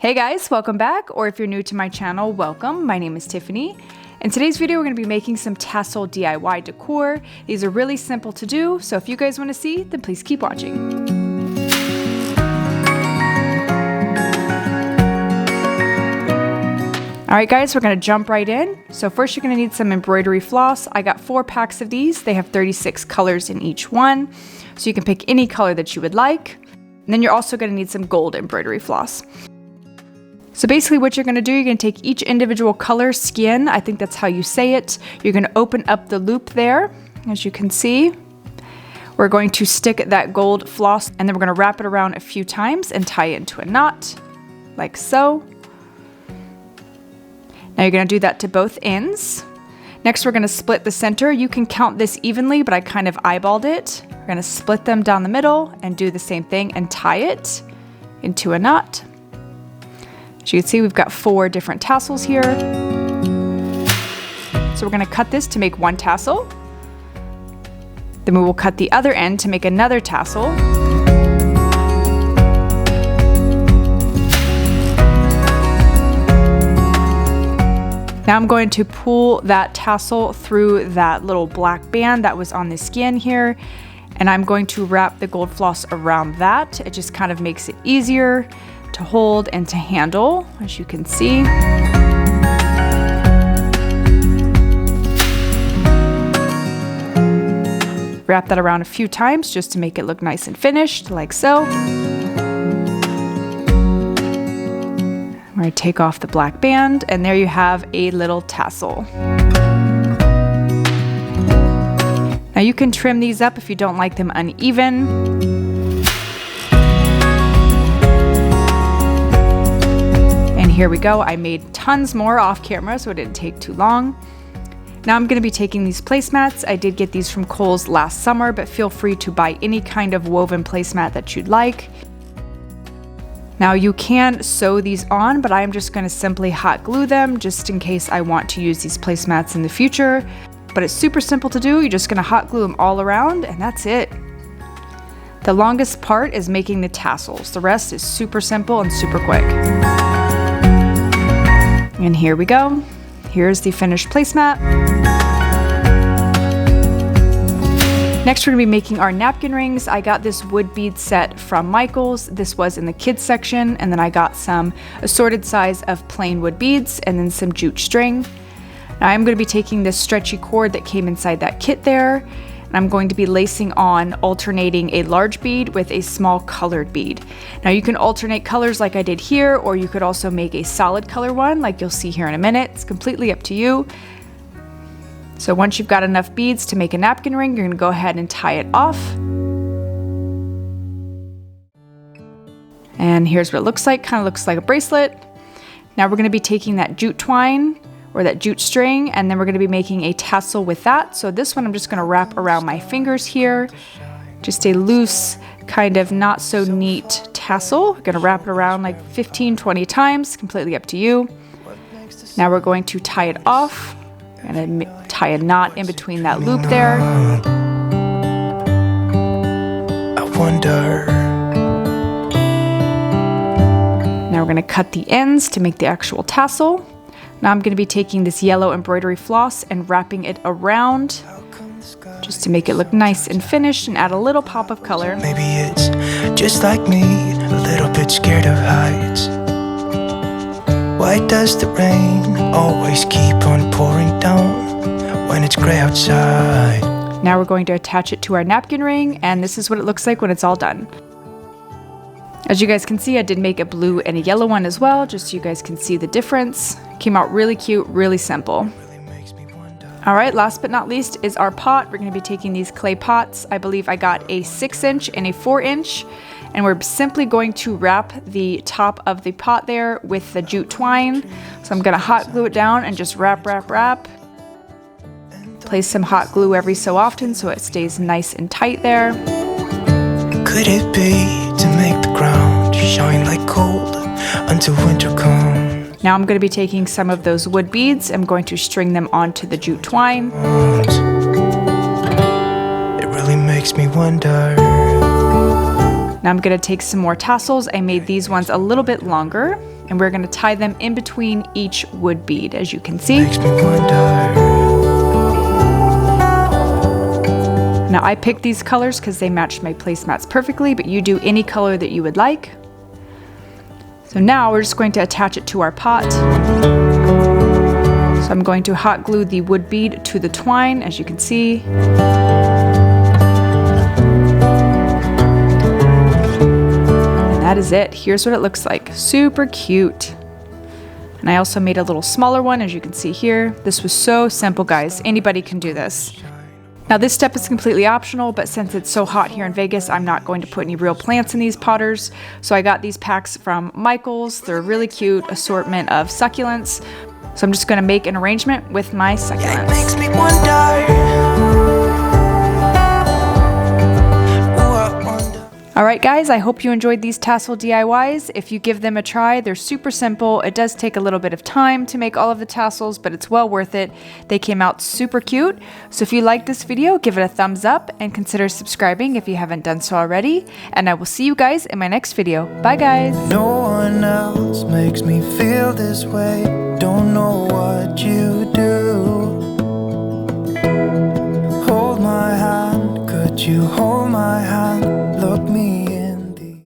Hey guys, welcome back, or if you're new to my channel, welcome. My name is Tiffany. In today's video, we're going to be making some tassel DIY decor. These are really simple to do, so if you guys want to see, then please keep watching. Alright guys, we're going to jump right in. So first you're going to need some embroidery floss. I got 4 packs of these. They have 36 colors in each one, so you can pick any color that you would like. And then you're also going to need some gold embroidery floss. So basically what you're going to do, you're going to take each individual color skin, I think that's how you say it. You're going to open up the loop there, as you can see. We're going to stick that gold floss and then we're going to wrap it around a few times and tie it into a knot, like so. Now you're going to do that to both ends. Next we're going to split the center. You can count this evenly, but I kind of eyeballed it. We're going to split them down the middle and do the same thing and tie it into a knot. As you can see, we've got 4 different tassels here. So we're going to cut this to make one tassel. Then we will cut the other end to make another tassel. Now I'm going to pull that tassel through that little black band that was on the skin here. And I'm going to wrap the gold floss around that. It just kind of makes it easier to hold and to handle, as you can see. Wrap that around a few times just to make it look nice and finished, like so. I'm going to take off the black band, and there you have a little tassel. Now you can trim these up if you don't like them uneven. Here we go. I made tons more off camera, so it didn't take too long. Now I'm going to be taking these placemats. I did get these from Kohl's last summer, but feel free to buy any kind of woven placemat that you'd like. Now you can sew these on, but I'm just going to simply hot glue them just in case I want to use these placemats in the future. But it's super simple to do. You're just going to hot glue them all around, and that's it. The longest part is making the tassels. The rest is super simple and super quick. And here we go. Here's the finished placemat. Next, we're going to be making our napkin rings. I got this wood bead set from Michael's. This was in the kids section, and then I got some assorted size of plain wood beads and then some jute string. Now I'm going to be taking this stretchy cord that came inside that kit there, and I'm going to be lacing on alternating a large bead with a small colored bead. Now you can alternate colors like I did here, or you could also make a solid color one like you'll see here in a minute. It's completely up to you. So once you've got enough beads to make a napkin ring, you're going to go ahead and tie it off. And here's what it looks like. Kind of looks like a bracelet. Now we're going to be taking that jute twine or that jute string, and then we're going to be making a tassel with that. So this one I'm just going to wrap around my fingers here. Just a loose, kind of not so neat tassel. We're going to wrap it around like 15-20 times, completely up to you. Now we're going to tie it off. I'm going to tie a knot in between that loop there. I wonder. Now we're going to cut the ends to make the actual tassel. Now I'm going to be taking this yellow embroidery floss and wrapping it around just to make it look nice and finished and add a little pop of color. Maybe it's just like me, a little bit scared of heights. Why does the rain always keep on pouring down when it's gray outside? Now we're going to attach it to our napkin ring, and this is what it looks like when it's all done. As you guys can see, I did make a blue and a yellow one as well, just so you guys can see the difference. Came out really cute, really simple. Alright, last but not least is our pot. We're going to be taking these clay pots. I believe I got a 6-inch and a 4-inch. And we're simply going to wrap the top of the pot there with the jute twine. So I'm going to hot glue it down and just wrap, wrap, wrap. Place some hot glue every so often so it stays nice and tight there. Could it be to make the ground shine like gold until winter comes? Now I'm going to be taking some of those wood beads. I'm going to string them onto the jute twine. It really makes me wonder. Now I'm going to take some more tassels. I made these ones a little bit longer. and we're gonna tie them in between each wood bead, as you can see. Makes me wonder. Now I picked these colors because they matched my placemats perfectly, but you do any color that you would like. So now we're just going to attach it to our pot. So I'm going to hot glue the wood bead to the twine, as you can see. And that is it. Here's what it looks like. Super cute. And I also made a little smaller one, as you can see here. This was so simple, guys. Anybody can do this. Now this step is completely optional, but since it's so hot here in Vegas, I'm not going to put any real plants in these potters. So I got these packs from Michaels. They're a really cute assortment of succulents. So I'm just going to make an arrangement with my succulents. It makes me wonder. Alright guys, I hope you enjoyed these tassel DIYs. If you give them a try, they're super simple. It does take a little bit of time to make all of the tassels, but it's well worth it. They came out super cute. So if you liked this video, give it a thumbs up and consider subscribing if you haven't done so already. And I will see you guys in my next video. Bye guys! No one else makes me feel this way. Don't know what you do. Hold my hand, could you hold